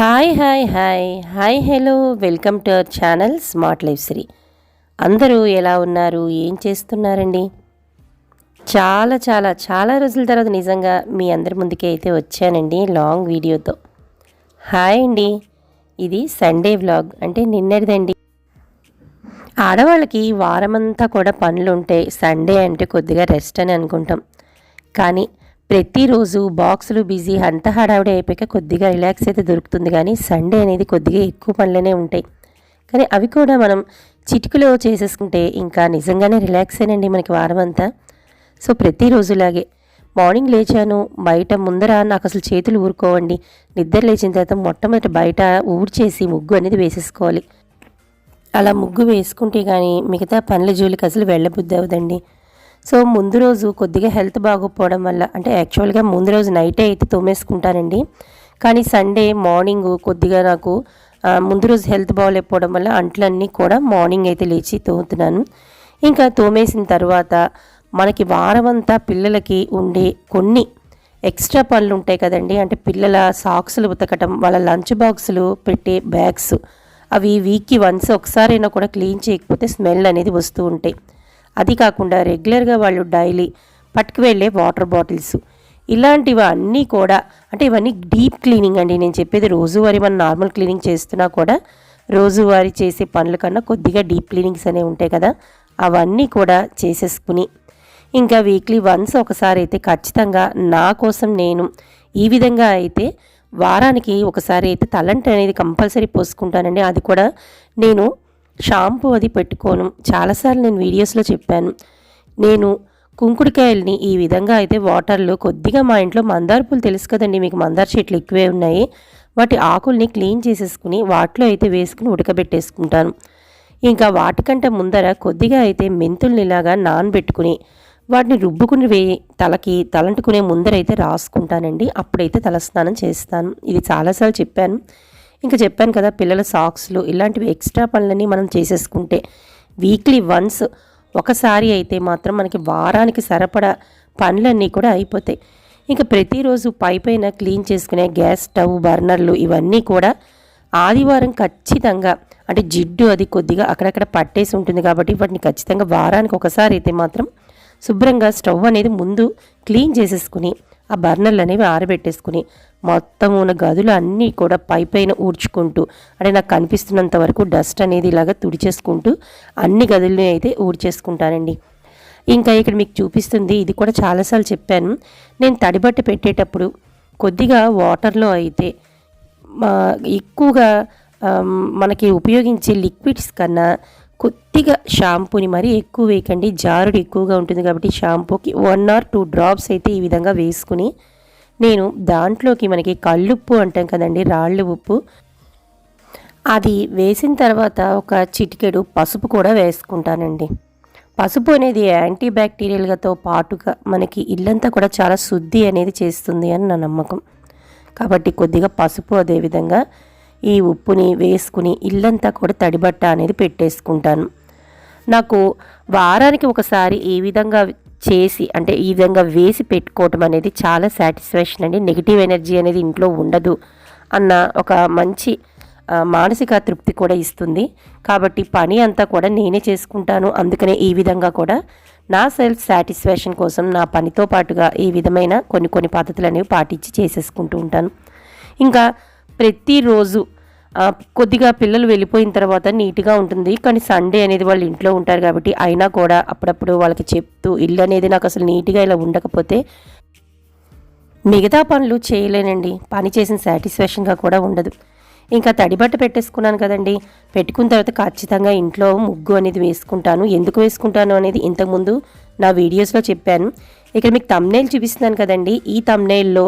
Hi hi hi hi hello welcome to our channel smart life Sri. అందరూ ఎలా ఉన్నారు, ఏం చేస్తున్నారండి? చాలా చాలా చాలా రోజుల తర్వాత నిజంగా మీ అందరి ముందుకే అయితే వచ్చానండి లాంగ్ వీడియోతో. హాయ్ అండి, ఇది సండే వ్లాగ్, అంటే నిన్నటిదండి. ఆడవాళ్ళకి వారమంతా కూడా పనులు ఉంటాయి, సండే అంటే కొద్దిగా రెస్ట్ అని అనుకుంటాం. కానీ ప్రతిరోజు బాక్సులు బిజీ అంతా హడావిడి అయిపోయాక కొద్దిగా రిలాక్స్ అయితే దొరుకుతుంది. కానీ సండే అనేది కొద్దిగా ఎక్కువ పనులనే ఉంటాయి. కానీ అవి కూడా మనం చిటికలో చేసేసుకుంటే ఇంకా నిజంగానే రిలాక్స్ అయినండి మనకి వారం అంతా. సో ప్రతిరోజులాగే మార్నింగ్ లేచాను, బయట ముందర నాకు అసలు చేతులు ఊరుకోవండి. నిద్ర లేచిన తర్వాత మొట్టమొదటి బయట ఊడ్చేసి ముగ్గు అనేది వేసేసుకోవాలి. అలా ముగ్గు వేసుకుంటే కానీ మిగతా పనుల జోలికి అసలు వెళ్ళబుద్ధి అవ్వదండి. సో ముందు రోజు కొద్దిగా హెల్త్ బాగోకపోవడం వల్ల, అంటే యాక్చువల్గా ముందు రోజు నైటే అయితే తోమేసుకుంటానండి. కానీ సండే మార్నింగ్ కొద్దిగా నాకు ముందు రోజు హెల్త్ బాగోలేకపోవడం వల్ల అంట్లన్నీ కూడా మార్నింగ్ అయితే లేచి తోముతున్నాను. ఇంకా తోమేసిన తర్వాత మనకి వారమంతా పిల్లలకి ఉండే కొన్ని ఎక్స్ట్రా పనులు ఉంటాయి కదండి. అంటే పిల్లల సాక్సులు ఉతకటం, వాళ్ళ లంచ్ బాక్సులు పెట్టే బ్యాగ్స్, అవి వీక్కి వన్స్ ఒకసారైనా కూడా క్లీన్ చేయకపోతే స్మెల్ అనేది వస్తూ ఉంటాయి. అది కాకుండా రెగ్యులర్గా వాళ్ళు డైలీ పట్టుకు వెళ్ళే వాటర్ బాటిల్స్, ఇలాంటివి అన్నీ కూడా, అంటే ఇవన్నీ డీప్ క్లీనింగ్ అండి. నేను చెప్పేది రోజువారీ మనం నార్మల్ క్లీనింగ్ చేస్తున్నా కూడా రోజువారీ చేసే పనుల కన్నా కొద్దిగా డీప్ క్లీనింగ్స్ అనేవి ఉంటాయి కదా, అవన్నీ కూడా చేసేసుకుని ఇంకా వీక్లీ వన్స్ ఒకసారి అయితే ఖచ్చితంగా నా కోసం నేను ఈ విధంగా అయితే వారానికి ఒకసారి అయితే తలంటి అనేది కంపల్సరీ పోసుకుంటానండి. అది కూడా నేను షాంపూ అది పెట్టుకోను. చాలాసార్లు నేను వీడియోస్లో చెప్పాను. నేను కుంకుడుకాయల్ని ఈ విధంగా అయితే వాటర్లో కొద్దిగా, మా ఇంట్లో మందార పూలు తెలుసు కదండి మీకు, మందార చెట్లు ఎక్కువే ఉన్నాయి, వాటి ఆకుల్ని క్లీన్ చేసేసుకుని వాటిలో అయితే వేసుకుని ఉడకబెట్టేసుకుంటాను. ఇంకా వాటికంటే ముందర కొద్దిగా అయితే మెంతుల్ని ఇలాగా నానబెట్టుకుని వాటిని రుబ్బుకుని తలకి తలంటుకునే ముందర అయితే రాసుకుంటానండి. అప్పుడైతే తలస్నానం చేస్తాను. ఇది చాలాసార్లు చెప్పాను. ఇంకా చెప్పాను కదా, పిల్లల సాక్స్లు ఇలాంటివి ఎక్స్ట్రా పనులన్నీ మనం చేసేసుకుంటే వీక్లీ వన్స్ ఒకసారి అయితే మాత్రం మనకి వారానికి సరిపడా పనులన్నీ కూడా అయిపోతాయి. ఇంకా ప్రతిరోజు పైన క్లీన్ చేసుకునే గ్యాస్ స్టవ్, బర్నర్లు ఇవన్నీ కూడా ఆదివారం ఖచ్చితంగా, అంటే జిడ్డు అది కొద్దిగా అక్కడక్కడ పట్టేసి ఉంటుంది కాబట్టి వాటిని ఖచ్చితంగా వారానికి ఒకసారి అయితే మాత్రం శుభ్రంగా స్టవ్ అనేది ముందు క్లీన్ చేసేసుకుని ఆ బర్నర్లు అనేవి ఆరబెట్టేసుకుని మొత్తం ఉన్న గదులు అన్నీ కూడా పైన ఊడ్చుకుంటూ, అంటే నాకు కనిపిస్తున్నంత వరకు డస్ట్ అనేది ఇలాగ తుడిచేసుకుంటూ అన్ని గదుల్ని అయితే ఊడ్చేసుకుంటానండి. ఇంకా ఇక్కడ మీకు చూపిస్తుంది, ఇది కూడా చాలాసార్లు చెప్పాను. నేను తడిబట్ట పెట్టేటప్పుడు కొద్దిగా వాటర్లో అయితే ఎక్కువగా మనకి ఉపయోగించే లిక్విడ్స్ కన్నా కొద్దిగా షాంపూని మరీ ఎక్కువ వేయకండి, జారుడు ఎక్కువగా ఉంటుంది కాబట్టి షాంపూకి 1 or 2 డ్రాప్స్ అయితే ఈ విధంగా వేసుకుని నేను దాంట్లోకి మనకి కళ్ళుప్పు అంటాం కదండి, రాళ్ళ ఉప్పు, అది వేసిన తర్వాత ఒక చిటికెడు పసుపు కూడా వేసుకుంటానండి. పసుపు అనేది యాంటీ బ్యాక్టీరియల్గాతో పాటుగా మనకి ఇల్లంతా కూడా చాలా శుద్ధి అనేది చేస్తుంది అని నా నమ్మకం. కాబట్టి కొద్దిగా పసుపు, అదేవిధంగా ఈ ఉప్పుని వేసుకుని ఇల్లంతా కూడా తడిబట్ట అనేది పెట్టేసుకుంటాను. నాకు వారానికి ఒకసారి ఈ విధంగా చేసి, అంటే ఈ విధంగా వేసి పెట్టుకోవటం అనేది చాలా సాటిస్ఫాక్షన్ అండి. నెగిటివ్ ఎనర్జీ అనేది ఇంట్లో ఉండదు అన్న ఒక మంచి మానసిక తృప్తి కూడా ఇస్తుంది. కాబట్టి పని అంతా కూడా నేనే చేసుకుంటాను. అందుకనే ఈ విధంగా కూడా నా సెల్ఫ్ సాటిస్ఫాక్షన్ కోసం నా పనితో పాటుగా ఈ విధమైన కొన్ని పద్ధతులు అనేవి పాటించి చేసేసుకుంటూ ఉంటాను. ఇంకా ప్రతిరోజు కొద్దిగా పిల్లలు వెళ్ళిపోయిన తర్వాత నీట్గా ఉంటుంది. కానీ సండే అనేది వాళ్ళు ఇంట్లో ఉంటారు కాబట్టి అయినా కూడా అప్పుడప్పుడు వాళ్ళకి చెప్తూ, ఇల్లు అనేది నాకు అసలు నీట్గా ఇలా ఉండకపోతే మిగతా పనులు చేయలేనండి, పని చేసిన సాటిస్ఫాక్షన్గా కూడా ఉండదు. ఇంకా తడిబట్ట పెట్టేసుకున్నాను కదండి, పెట్టుకున్న తర్వాత ఖచ్చితంగా ఇంట్లో ముగ్గు అనేది వేసుకుంటాను. ఎందుకు వేసుకుంటాను అనేది ఇంతకుముందు నా వీడియోస్లో చెప్పాను. ఇక్కడ మీకు థంబ్నెయిల్ చూపిస్తున్నాను కదండి, ఈ థంబ్నెయిల్లో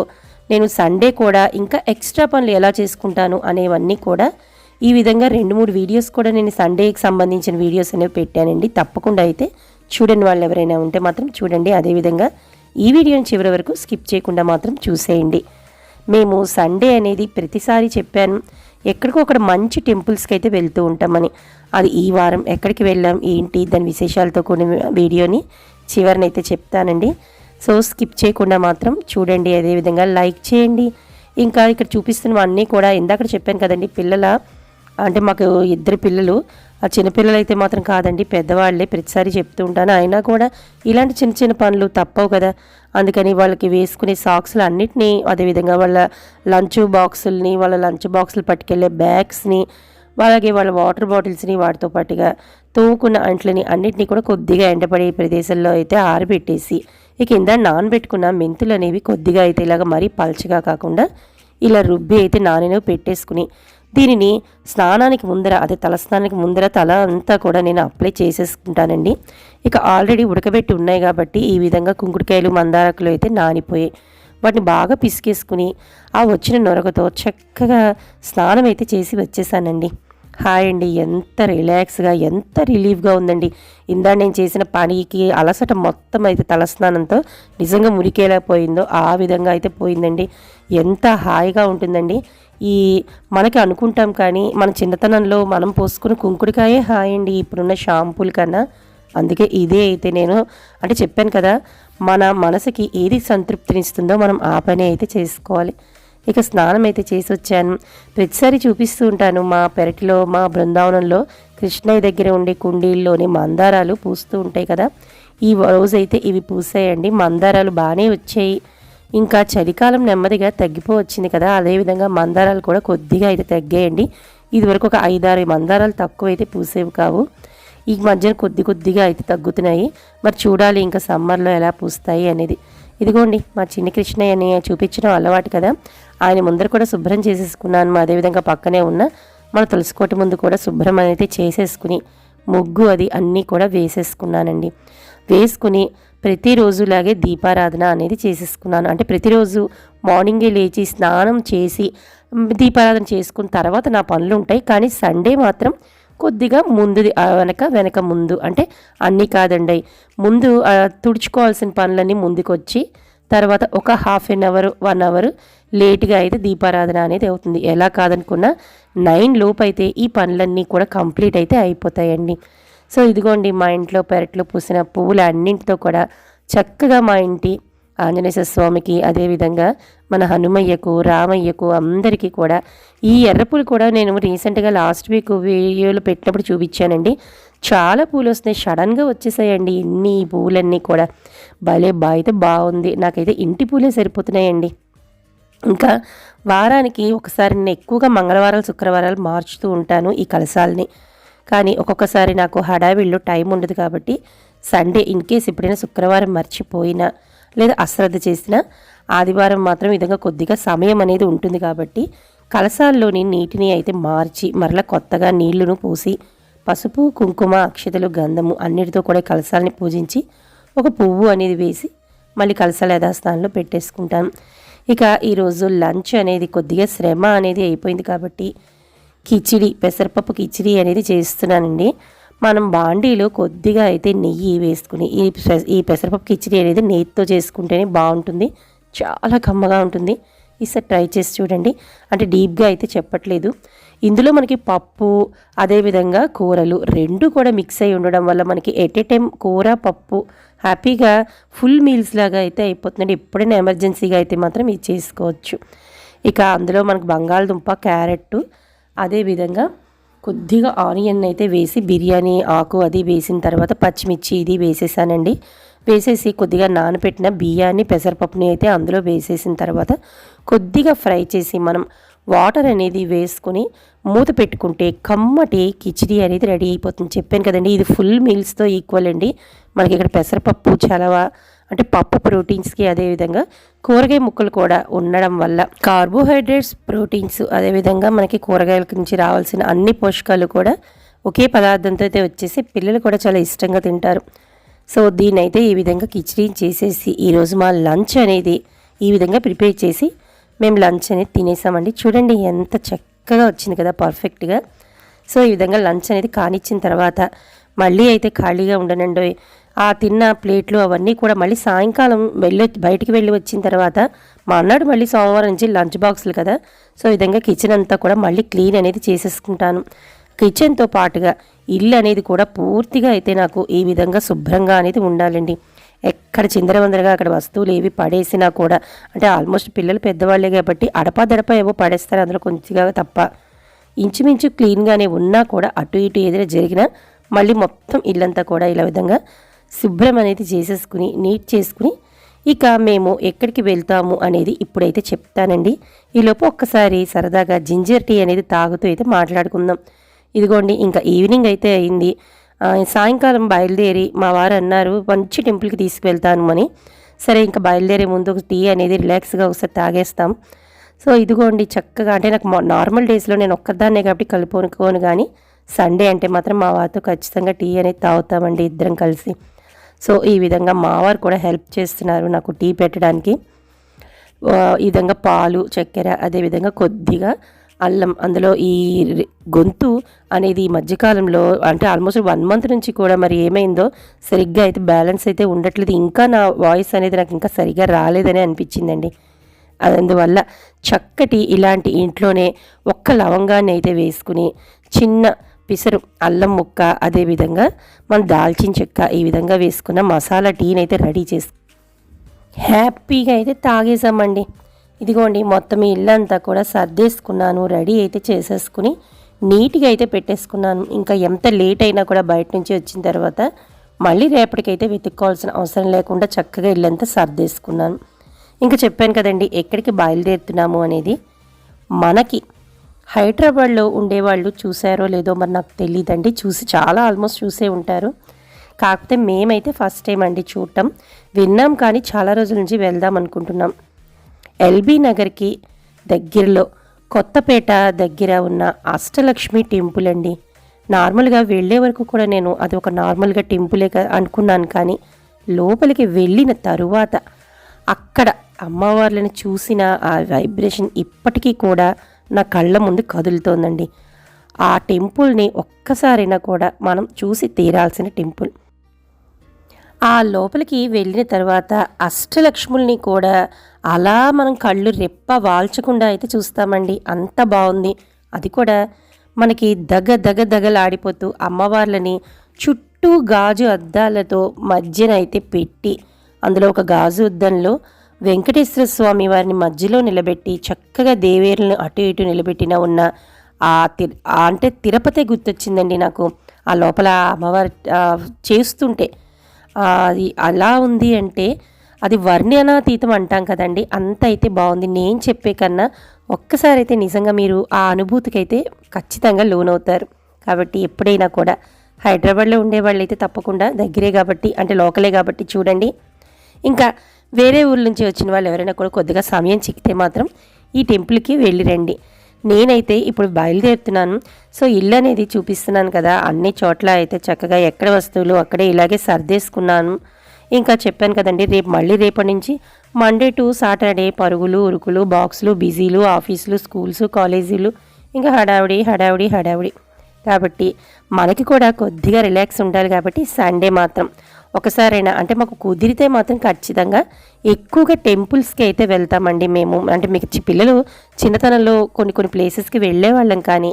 నేను సండే కూడా ఇంకా ఎక్స్ట్రా పనులు ఎలా చేసుకుంటాను అనేవన్నీ కూడా ఈ విధంగా 2-3 వీడియోస్ కూడా నేను సండేకి సంబంధించిన వీడియోస్ అనేవి పెట్టానండి. తప్పకుండా అయితే చూడండి, వాళ్ళు ఎవరైనా ఉంటే మాత్రం చూడండి. అదేవిధంగా ఈ వీడియోని చివరి వరకు స్కిప్ చేయకుండా మాత్రం చూసేయండి. మేము సండే అనేది ప్రతిసారి చెప్పాను, ఎక్కడికో అక్కడ మంచి టెంపుల్స్కి అయితే వెళ్తూ ఉంటామని. అది ఈ వారం ఎక్కడికి వెళ్ళాం ఏంటి దాని విశేషాలతో కూడిన వీడియోని చివరినైతే చెప్తానండి. సో స్కిప్ చేయకుండా మాత్రం చూడండి. అదేవిధంగా లైక్ చేయండి. ఇంకా ఇక్కడ చూపిస్తున్నవన్నీ కూడా ఇందాక చెప్పాను కదండి, పిల్లల అంటే మాకు 2 పిల్లలు. ఆ చిన్నపిల్లలు అయితే మాత్రం కాదండి, పెద్దవాళ్ళే. ప్రతిసారి చెప్తూ ఉంటాను. అయినా కూడా ఇలాంటి చిన్న చిన్న పనులు తప్పవు కదా. అందుకని వాళ్ళకి వేసుకునే సాక్స్లు అన్నిటినీ, అదేవిధంగా వాళ్ళ లంచ్ బాక్సుల్ని, వాళ్ళ లంచ్ బాక్సులు పట్టుకెళ్ళే బ్యాగ్స్ని, అలాగే వాళ్ళ వాటర్ బాటిల్స్ని, వాటితో పాటుగా తోముకున్న అంట్లని అన్నిటినీ కూడా కొద్దిగా ఎండపడే ప్రదేశంలో అయితే ఆరబెట్టేసి, కింద నానబెట్టుకున్న మెంతులు అనేవి కొద్దిగా అయితే ఇలాగ మరీ పల్చగా కాకుండా ఇలా రుబ్బి అయితే నానెను పెట్టేసుకుని, దీనిని స్నానానికి ముందర, అదే తలస్నానానికి ముందర తల అంతా కూడా నేను అప్లై చేసేసుకుంటానండి. ఇక ఆల్రెడీ ఉడకబెట్టి ఉన్నాయి కాబట్టి ఈ విధంగా కుంకుడుకాయలు, మందారాకులు అయితే నానిపోయాయి. వాటిని బాగా పిసికేసుకుని ఆ వచ్చిన నొరగతో చక్కగా స్నానం అయితే చేసి వచ్చేసానండి. హాయ్ అండి, ఎంత రిలాక్స్గా, ఎంత రిలీఫ్గా ఉందండి. ఇందా నేను చేసిన పనికి అలసట మొత్తం అయితే తలస్నానంతో నిజంగా మురికేలా పోయిందో ఆ విధంగా అయితే పోయిందండి. ఎంత హాయిగా ఉంటుందండి. మనకి అనుకుంటాం కానీ మన చిన్నతనంలో మనం పోసుకున్న కుంకుడుకాయే హాయ్ అండి ఇప్పుడున్న షాంపూల కన్నా. అందుకే ఇదే అయితే నేను అంటే చెప్పాను కదా, మన మనసుకి ఏది సంతృప్తినిస్తుందో మనం ఆ పని అయితే చేసుకోవాలి. ఇక స్నానం అయితే చేసి వచ్చాను. ప్రతిసారి చూపిస్తూ ఉంటాను, మా పెరటిలో, మా బృందావనంలో కృష్ణయ్య దగ్గర ఉండే కుండీల్లోని మందారాలు పూస్తూ ఉంటాయి కదా. ఈ రోజైతే ఇవి పూసాయండి. మందారాలు బాగానే వచ్చాయి. ఇంకా చలికాలం నెమ్మదిగా తగ్గిపోవచ్చింది కదా, అదేవిధంగా మందారాలు కూడా కొద్దిగా అయితే తగ్గాయండి. ఇదివరకు ఒక 5-6 మందారాలు తక్కువైతే పూసేవి కావు. ఈ మధ్యన కొద్దిగా అయితే తగ్గుతున్నాయి. మరి చూడాలి ఇంకా సమ్మర్లో ఎలా పూస్తాయి అనేది. ఇదిగోండి మా చిన్ని కృష్ణయ్యని చూపించడం అలవాటు కదా, ఆయన ముందర కూడా శుభ్రం చేసేసుకున్నాను. అదేవిధంగా పక్కనే ఉన్న మన తులసికోట ముందు కూడా శుభ్రం అయితే చేసేసుకుని ముగ్గు అది అన్నీ కూడా వేసేసుకున్నానండి. వేసుకుని ప్రతిరోజులాగే దీపారాధన అనేది చేసేసుకున్నాను. అంటే ప్రతిరోజు మార్నింగే లేచి స్నానం చేసి దీపారాధన చేసుకున్న తర్వాత నా పనులు ఉంటాయి. కానీ సండే మాత్రం కొద్దిగా ముందుది వెనక ముందు, అంటే అన్నీ కాదండి, ముందు తుడుచుకోవాల్సిన పనులన్నీ ముందుకొచ్చి తర్వాత ఒక 1/2 అవర్ 1 అవర్ లేట్గా అయితే దీపారాధన అనేది అవుతుంది. ఎలా కాదనుకున్నా 9 లోపు అయితే ఈ పనులన్నీ కూడా కంప్లీట్ అయితే అయిపోతాయండి. సో ఇదిగోండి మా ఇంట్లో పెరట్లో పూసిన పువ్వులు అన్నింటితో కూడా చక్కగా మా ఇంటి ఆంజనేయ స్వామికి, అదేవిధంగా మన హనుమయ్యకు, రామయ్యకు అందరికీ కూడా ఈ ఎర్రపూలు కూడా నేను రీసెంట్గా లాస్ట్ వీక్ వీడియోలో పెట్టినప్పుడు చూపించానండి. చాలా పూలు వస్తున్నాయి, సడన్గా వచ్చేసాయండి. ఇన్ని పూలన్నీ కూడా భలే అయితే బాగుంది. నాకైతే ఇంటి పూలే సరిపోతున్నాయండి. ఇంకా వారానికి ఒకసారి నేను ఎక్కువగా మంగళవారాలు, శుక్రవారాలు మార్చుతూ ఉంటాను ఈ కలశాలని. కానీ ఒక్కొక్కసారి నాకు హడావిడిలో టైం ఉండదు కాబట్టి సండే ఇన్ కేస్ ఎప్పుడైనా శుక్రవారం మర్చిపోయినా లేదా అశ్రద్ధ చేసినా ఆదివారం మాత్రం విధంగా కొద్దిగా సమయం అనేది ఉంటుంది కాబట్టి కలశాల్లోని నీటిని అయితే మార్చి మరలా కొత్తగా నీళ్లను పోసి పసుపు, కుంకుమ, అక్షతలు, గంధము అన్నిటితో కూడా కలశాలని పూజించి ఒక పువ్వు అనేది వేసి మళ్ళీ కలశాల యథాస్థానంలో పెట్టేసుకుంటాను. ఇక ఈరోజు లంచ్ అనేది కొద్దిగా శ్రమ అనేది అయిపోయింది కాబట్టి కిచిడి, పెసరపప్పు కిచిడి అనేది చేస్తున్నానండి. మనం బాండీలో కొద్దిగా అయితే నెయ్యి వేసుకుని ఈ పెసరపప్పు కిచిడి అనేది నెయ్యితో చేసుకుంటేనే బాగుంటుంది, చాలా కమ్మగా ఉంటుంది. ఈసారి ట్రై చేసి చూడండి. అంటే డీప్గా అయితే చెప్పట్లేదు. ఇందులో మనకి పప్పు, అదేవిధంగా కూరలు రెండు కూడా మిక్స్ అయి ఉండడం వల్ల మనకి ఎట్ ఏ టైం కూర, పప్పు హ్యాపీగా ఫుల్ మీల్స్ లాగా అయితే అయిపోతుందండి. ఎప్పుడైనా ఎమర్జెన్సీగా అయితే మాత్రం ఇది చేసుకోవచ్చు. ఇక అందులో మనకు బంగాళదుంప, క్యారెట్, అదేవిధంగా కొద్దిగా ఆనియన్ అయితే వేసి బిర్యానీ ఆకు అది వేసిన తర్వాత పచ్చిమిర్చి ఇది వేసేసానండి. వేసేసి కొద్దిగా నానబెట్టిన బియ్యాన్ని, పెసరపప్పుని అయితే అందులో వేసేసిన తర్వాత కొద్దిగా ఫ్రై చేసి మనం వాటర్ అనేది వేసుకొని మూత పెట్టుకుంటే కమ్మటి కిచిడి అనేది రెడీ అయిపోతుంది. చెప్పాను కదండి, ఇది ఫుల్ మీల్స్తో ఈక్వల్ అండి. మనకి ఇక్కడ పెసరపప్పు చలవ అంటే పప్పు ప్రోటీన్స్కి, అదేవిధంగా కూరగాయ ముక్కలు కూడా ఉండడం వల్ల కార్బోహైడ్రేట్స్, ప్రోటీన్స్, అదేవిధంగా మనకి కూరగాయల నుంచి రావాల్సిన అన్ని పోషకాలు కూడా ఒకే పదార్థంతో అయితే వచ్చేసి పిల్లలు కూడా చాలా ఇష్టంగా తింటారు. సో దీనైతే ఈ విధంగా కిచిడి చేసేసి ఈరోజు మా లంచ్ అనేది ఈ విధంగా ప్రిపేర్ చేసి మేము లంచ్ అనేది తినేసామండి. చూడండి ఎంత చక్కగా వచ్చింది కదా, పర్ఫెక్ట్గా. సో ఈ విధంగా లంచ్ అనేది కానిచ్చిన తర్వాత మళ్ళీ అయితే ఖాళీగా ఉండనండి. ఆ తిన్న ప్లేట్లు అవన్నీ కూడా మళ్ళీ సాయంకాలం బయటికి వెళ్ళి వచ్చిన తర్వాత మా అన్నాడు మళ్ళీ సోమవారం నుంచి లంచ్ బాక్సులు కదా. సో ఈ విధంగా కిచెన్ అంతా కూడా మళ్ళీ క్లీన్ అనేది చేసేసుకుంటాను. కిచెన్తో పాటుగా ఇల్లు అనేది కూడా పూర్తిగా అయితే నాకు ఈ విధంగా శుభ్రంగా అనేది ఉండాలండి. ఎక్కడ చిందరవందరగా అక్కడ వస్తువులు ఏవి పడేసినా కూడా, అంటే ఆల్మోస్ట్ పిల్లలు పెద్దవాళ్ళే కాబట్టి అడపా ఏవో పడేస్తారు అందులో కొంచెంగా తప్ప. ఇంచుమించు క్లీన్గానే ఉన్నా కూడా అటు ఇటు ఏదైనా జరిగినా మళ్ళీ మొత్తం ఇల్లంతా కూడా ఇలా విధంగా శుభ్రం అనేది చేసేసుకుని నీట్ చేసుకుని ఇక మేము ఎక్కడికి వెళ్తాము అనేది ఇప్పుడైతే చెప్తానండి. ఈలోపు ఒక్కసారి సరదాగా జింజర్ టీ అనేది తాగుతూ అయితే మాట్లాడుకుందాం. ఇదిగోండి ఇంకా ఈవినింగ్ అయితే అయింది. సాయంకాలం బయలుదేరి మా వారు అన్నారు మంచి టెంపుల్కి తీసుకువెళ్తాను అని. సరే ఇంకా బయలుదేరే ముందు టీ అనేది రిలాక్స్గా ఒకసారి తాగేస్తాం. సో ఇదిగోండి చక్కగా, అంటే నాకు నార్మల్ డేస్లో నేను ఒక్కదాన్నే కాబట్టి కలుపుకోను, కానీ సండే అంటే మాత్రం మా వారితో ఖచ్చితంగా టీ అనేది తాగుతామండి ఇద్దరం కలిసి. సో ఈ విధంగా మా వారు కూడా హెల్ప్ చేస్తున్నారు నాకు టీ పెట్టడానికి. ఈ విధంగా పాలు, చక్కెర, అదేవిధంగా కొద్దిగా అల్లం. అందులో ఈ గొంతు అనేది ఈ మధ్యకాలంలో అంటే ఆల్మోస్ట్ 1 month నుంచి కూడా మరి ఏమైందో సరిగ్గా అయితే బ్యాలెన్స్ అయితే ఉండట్లేదు. ఇంకా నా వాయిస్ అనేది నాకు ఇంకా సరిగ్గా రాలేదని అనిపించిందండి. అందువల్ల చక్కటి ఇలాంటి ఇంట్లోనే ఒక్క లవంగాన్ని అయితే వేసుకుని చిన్న పిసరు అల్లం ముక్క, అదేవిధంగా మనం దాల్చిన చెక్క ఈ విధంగా వేసుకున్న మసాలా టీని అయితే రెడీ చేసి హ్యాపీగా అయితే తాగేసామండి. ఇదిగోండి మొత్తం ఈ ఇల్లంతా కూడా సర్దేసుకున్నాను, రెడీ అయితే చేసేసుకుని నీట్గా అయితే పెట్టేసుకున్నాను. ఇంకా ఎంత లేట్ అయినా కూడా బయట నుంచి వచ్చిన తర్వాత మళ్ళీ రేపటికైతే వెతుక్కోవాల్సిన అవసరం లేకుండా చక్కగా ఇల్లంతా సర్దేసుకున్నాను. ఇంకా చెప్పాను కదండి ఎక్కడికి బయలుదేరుతున్నాము అనేది. మనకి హైదరాబాద్లో ఉండేవాళ్ళు చూసారో లేదో మరి నాకు తెలియదండి, చాలా ఆల్మోస్ట్ చూసే ఉంటారు. కాకపోతే మేమైతే ఫస్ట్ టైం అండి చూడటం. విన్నాం కానీ చాలా రోజుల నుంచి వెళ్దాం అనుకుంటున్నాం. ఎల్బీ నగర్కి దగ్గరలో కొత్తపేట దగ్గర ఉన్న అష్టలక్ష్మి టెంపుల్ అండి. నార్మల్గా వెళ్ళే వరకు కూడా నేను అది ఒక నార్మల్గా టెంపులే అనుకున్నాను, కానీ లోపలికి వెళ్ళిన తరువాత అక్కడ అమ్మవార్లను చూసిన ఆ వైబ్రేషన్ ఇప్పటికీ కూడా నా కళ్ళ ముందు కదులుతోందండి. ఆ టెంపుల్ని ఒక్కసారైనా కూడా మనం చూసి తీరాల్సిన టెంపుల్. ఆ లోపలికి వెళ్ళిన తర్వాత అష్టలక్ష్ముల్ని కూడా అలా మనం కళ్ళు రెప్ప వాల్చకుండా అయితే చూస్తామండి. అంత బాగుంది. అది కూడా మనకి దగలాడిపోతూ అమ్మవార్లని చుట్టూ గాజు అద్దాలతో మధ్యన అయితే పెట్టి, అందులో ఒక గాజు అద్దంలో వెంకటేశ్వర స్వామి వారిని మధ్యలో నిలబెట్టి చక్కగా దేవేరులను అటు ఇటు నిలబెట్టిన ఉన్న అంటే తిరుపతి గుర్తొచ్చిందండి నాకు. ఆ లోపల అమ్మవారు చేస్తుంటే అది అలా ఉంది అంటే అది వర్ణనాతీతం అంటాం కదండి. అంత అయితే బాగుంది. నేను చెప్పే కన్నా ఒక్కసారి అయితే నిజంగా మీరు ఆ అనుభూతికి అయితే ఖచ్చితంగా లోనవుతారు. కాబట్టి ఎప్పుడైనా కూడా హైదరాబాద్లో ఉండేవాళ్ళు అయితే తప్పకుండా దగ్గరే కాబట్టి, అంటే లోకలే కాబట్టి చూడండి. ఇంకా వేరే ఊళ్ళ నుంచి వచ్చిన వాళ్ళు ఎవరైనా కూడా కొద్దిగా సమయం చిక్కితే మాత్రం ఈ టెంపుల్కి వెళ్ళి రండి. నేనైతే ఇప్పుడు బయలుదేరుతున్నాను. సో ఇల్లు అనేది చూపిస్తున్నాను కదా, అన్ని చోట్ల అయితే చక్కగా ఎక్కడ వస్తువులు అక్కడే ఇలాగే సర్దేసుకున్నాను. ఇంకా చెప్పాను కదండి మళ్ళీ రేపటి నుంచి మండే టు సాటర్డే పరుగులు ఉరుకులు బాక్సులు బిజీలు ఆఫీసులు స్కూల్స్ కాలేజీలు ఇంకా హడావుడి. కాబట్టి మనకి కూడా కొద్దిగా రిలాక్స్ ఉండాలి. కాబట్టి సండే మాత్రం ఒకసారైనా, అంటే మాకు కుదిరితే మాత్రం ఖచ్చితంగా ఎక్కువగా టెంపుల్స్కి అయితే వెళ్తామండి మేము. అంటే మీకు పిల్లలు చిన్నతనంలో కొన్ని ప్లేసెస్కి వెళ్ళేవాళ్ళం, కానీ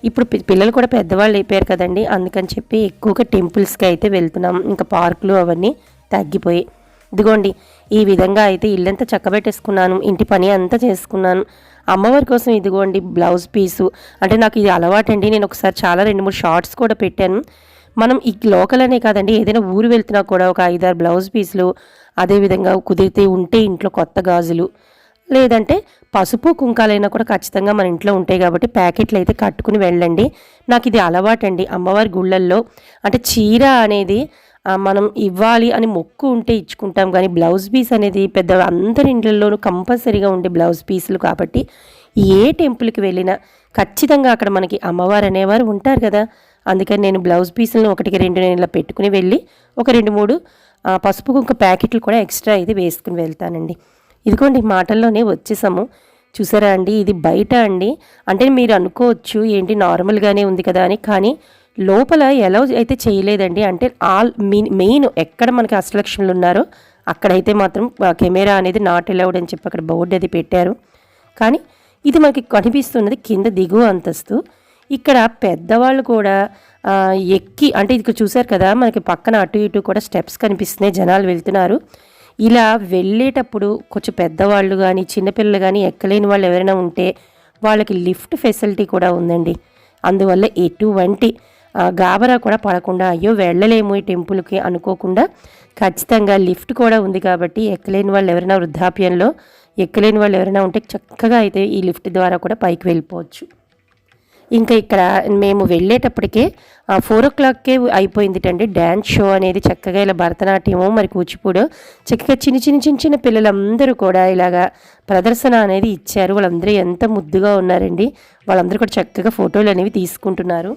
ఇప్పుడు పిల్లలు కూడా పెద్దవాళ్ళు అయిపోయారు కదండి. అందుకని చెప్పి ఎక్కువగా టెంపుల్స్కి అయితే వెళ్తున్నాం. ఇంకా పార్కులు అవన్నీ తగ్గిపోయి. ఇదిగోండి ఈ విధంగా అయితే ఇల్లంతా చక్కబెట్టేసుకున్నాను, ఇంటి పని అంతా చేసుకున్నాను. అమ్మవారి కోసం ఇదిగోండి బ్లౌజ్ పీసు, అంటే నాకు ఇది అలవాటండి. నేను ఒకసారి చాలా 2-3 షార్ట్స్ కూడా పెట్టాను. మనం ఈ లోకల్ అనే కాదండి, ఏదైనా ఊరు వెళ్తున్నా కూడా ఒక 5-6 బ్లౌజ్ పీసులు, అదేవిధంగా కుదిరితే ఉంటే ఇంట్లో కొత్త గాజులు, లేదంటే పసుపు కుంకాలైనా కూడా ఖచ్చితంగా మన ఇంట్లో ఉంటాయి కాబట్టి ప్యాకెట్లు అయితే కట్టుకుని వెళ్ళండి. నాకు ఇది అలవాటండి. అమ్మవారి గుళ్ళల్లో అంటే చీర అనేది మనం ఇవ్వాలి అని మొక్కు ఉంటే ఇచ్చుకుంటాం, కానీ బ్లౌజ్ పీస్ అనేది పెద్ద అందరి ఇంట్లలోనూ కంపల్సరీగా ఉండే బ్లౌజ్ పీసులు కాబట్టి ఏ టెంపుల్కి వెళ్ళినా ఖచ్చితంగా అక్కడ మనకి అమ్మవారు అనేవారు ఉంటారు కదా. అందుకని నేను బ్లౌజ్ పీసులను 1-2 నెలల పెట్టుకుని వెళ్ళి ఒక 2-3 పసుపు కుంక ప్యాకెట్లు కూడా ఎక్స్ట్రా అయితే వేసుకుని వెళ్తానండి. ఇదిగోండి మాటల్లోనే వచ్చేసాము. చూసారా అండి, ఇది బయట అండి. అంటే మీరు అనుకోవచ్చు ఏంటి నార్మల్గానే ఉంది కదా అని, కానీ లోపల ఎలా అయితే చేయలేదండి. అంటే మెయిన్ ఎక్కడ మనకి అష్టలక్ష్ములు ఉన్నారో అక్కడైతే మాత్రం కెమెరా అనేది నాట్ అలౌడ్ అని చెప్పి అక్కడ బోర్డు అది పెట్టారు. కానీ ఇది మనకి కనిపిస్తున్నది కింద దిగువ అంతస్తు. ఇక్కడ పెద్దవాళ్ళు కూడా ఎక్కి అంటే ఇక్కడ చూసారు కదా, మనకి పక్కన అటు ఇటు కూడా స్టెప్స్ కనిపిస్తున్నాయి, జనాలు వెళ్తున్నారు. ఇలా వెళ్ళేటప్పుడు కొంచెం పెద్దవాళ్ళు కానీ చిన్నపిల్లలు కానీ ఎక్కలేని వాళ్ళు ఎవరైనా ఉంటే వాళ్ళకి లిఫ్ట్ ఫెసిలిటీ కూడా ఉందండి. అందువల్ల ఎటువంటి గాబరా కూడా పడకుండా అయ్యో వెళ్ళలేము ఈ టెంపుల్కి అనుకోకుండా ఖచ్చితంగా లిఫ్ట్ కూడా ఉంది కాబట్టి ఎక్కలేని వాళ్ళు ఎవరైనా వృద్ధాప్యంలో ఎక్కలేని వాళ్ళు ఎవరైనా ఉంటే చక్కగా అయితే ఈ లిఫ్ట్ ద్వారా కూడా పైకి వెళ్ళిపోవచ్చు. ఇంకా ఇక్కడ మేము వెళ్ళేటప్పటికే 4 o'clockకే అయిపోయిందిటండి డ్యాన్స్ షో అనేది. చక్కగా ఇలా భరతనాట్యము మరి కూచిపూడి చక్కగా చిన్న పిల్లలందరూ కూడా ఇలాగా ప్రదర్శన అనేది ఇచ్చారు. వాళ్ళందరూ ఎంత ముద్దుగా ఉన్నారండి. వాళ్ళందరూ కూడా చక్కగా ఫోటోలు అనేవి తీసుకుంటున్నారు.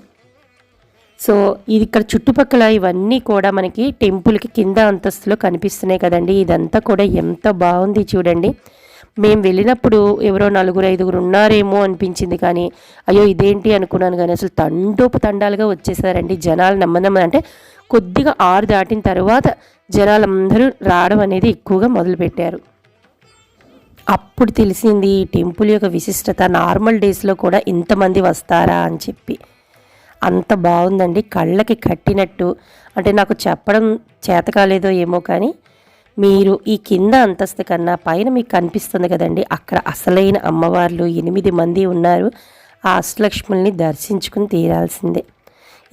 సో ఇది ఇక్కడ చుట్టుపక్కల ఇవన్నీ కూడా మనకి టెంపుల్కి కింద అంతస్తులో కనిపిస్తున్నాయి కదండి. ఇదంతా కూడా ఎంత బాగుంది చూడండి. మేము వెళ్ళినప్పుడు ఎవరో 4-5 ఉన్నారేమో అనిపించింది, కానీ అయ్యో ఇదేంటి అనుకున్నాను. కానీ అసలు తండాలుగా వచ్చేసారండి జనాలు. నమ్మదమ్మ అంటే కొద్దిగా 6 దాటిన తర్వాత జనాలందరూ రావడం అనేది ఎక్కువగా మొదలుపెట్టారు. అప్పుడు తెలిసింది ఈ టెంపుల్ యొక్క విశిష్టత. నార్మల్ డేస్లో కూడా ఇంతమంది వస్తారా అని చెప్పి. అంత బాగుందండి, కళ్ళకి కట్టినట్టు. అంటే నాకు చెప్పడం చేత కాలేదో ఏమో, కానీ మీరు ఈ కింద అంతస్తు కన్నా పైన మీకు కనిపిస్తుంది కదండి, అక్కడ అసలైన అమ్మవార్లు 8 మంది ఉన్నారు. ఆ అష్టలక్ష్ముల్ని దర్శించుకుని తీరాల్సిందే.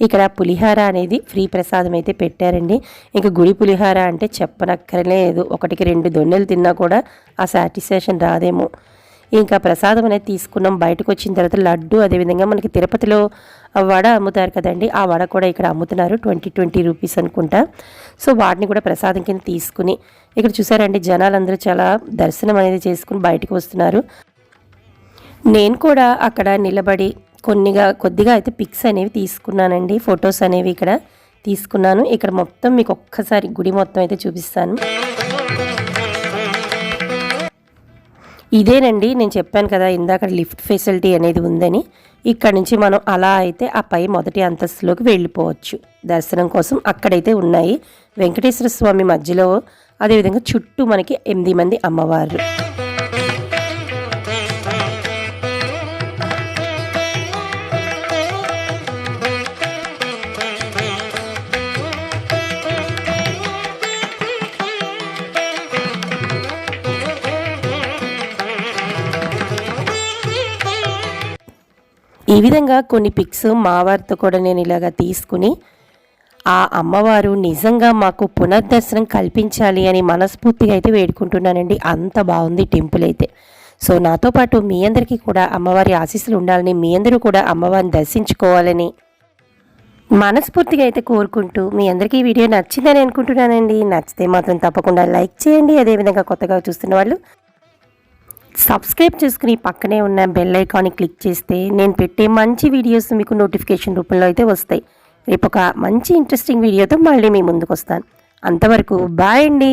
ఇక్కడ పులిహార అనేది ఫ్రీ ప్రసాదం అయితే పెట్టారండి. ఇంకా గుడి పులిహార అంటే చెప్పనక్కర్లేదు. 1-2 దొన్నెలు తిన్నా కూడా ఆ సాటిస్ఫాక్షన్ రాదేమో. ఇంకా ప్రసాదం అనేది తీసుకున్నాం. బయటకు వచ్చిన తర్వాత లడ్డు, అదేవిధంగా మనకి తిరుపతిలో వడ అమ్ముతారు కదండి, ఆ వడ కూడా ఇక్కడ అమ్ముతున్నారు. 20 రూపీస్ అనుకుంటా. సో వాటిని కూడా ప్రసాదం కింద తీసుకుని ఇక్కడ చూసారండి జనాలందరూ చాలా దర్శనం అనేది చేసుకుని బయటకు వస్తున్నారు. నేను కూడా అక్కడ నిలబడి కొద్దిగా అయితే పిక్స్ అనేవి తీసుకున్నానండి, ఫొటోస్ అనేవి ఇక్కడ తీసుకున్నాను. ఇక్కడ మొత్తం మీకు ఒక్కసారి గుడి మొత్తం అయితే చూపిస్తాను. ఇదేనండి నేను చెప్పాను కదా ఇందాక లిఫ్ట్ ఫెసిలిటీ అనేది ఉందని. ఇక్కడ నుంచి మనం అలా అయితే ఆ పై మొదటి అంతస్తులోకి వెళ్ళిపోవచ్చు దర్శనం కోసం. అక్కడైతే ఉన్నాయి వెంకటేశ్వర స్వామి మధ్యలో, అదేవిధంగా చుట్టూ మనకి 8 మంది అమ్మవారు. ఈ విధంగా కొన్ని పిక్స్ మా వారితో కూడా నేను ఇలాగా తీసుకుని ఆ అమ్మవారు నిజంగా మాకు పునర్దర్శనం కల్పించాలి అని మనస్ఫూర్తిగా అయితే వేడుకుంటున్నానండి. అంత బాగుంది టెంపుల్ అయితే. సో నాతో పాటు మీ అందరికీ కూడా అమ్మవారి ఆశీస్సులు ఉండాలని, మీ అందరూ కూడా అమ్మవారిని దర్శించుకోవాలని మనస్ఫూర్తిగా అయితే కోరుకుంటూ మీ అందరికీ ఈ వీడియో నచ్చిందని అనుకుంటున్నానండి. నచ్చితే మాత్రం తప్పకుండా లైక్ చేయండి. అదేవిధంగా కొత్తగా చూస్తున్న వాళ్ళు సబ్స్క్రైబ్ చేసుకుని పక్కనే ఉన్న బెల్ ఐకాన్ని క్లిక్ చేస్తే నేను పెట్టే మంచి వీడియోస్ మీకు నోటిఫికేషన్ రూపంలో అయితే వస్తాయి. రేపు ఒక మంచి ఇంట్రెస్టింగ్ వీడియోతో మళ్ళీ మీ ముందుకు వస్తాను. అంతవరకు బాయ్ అండి.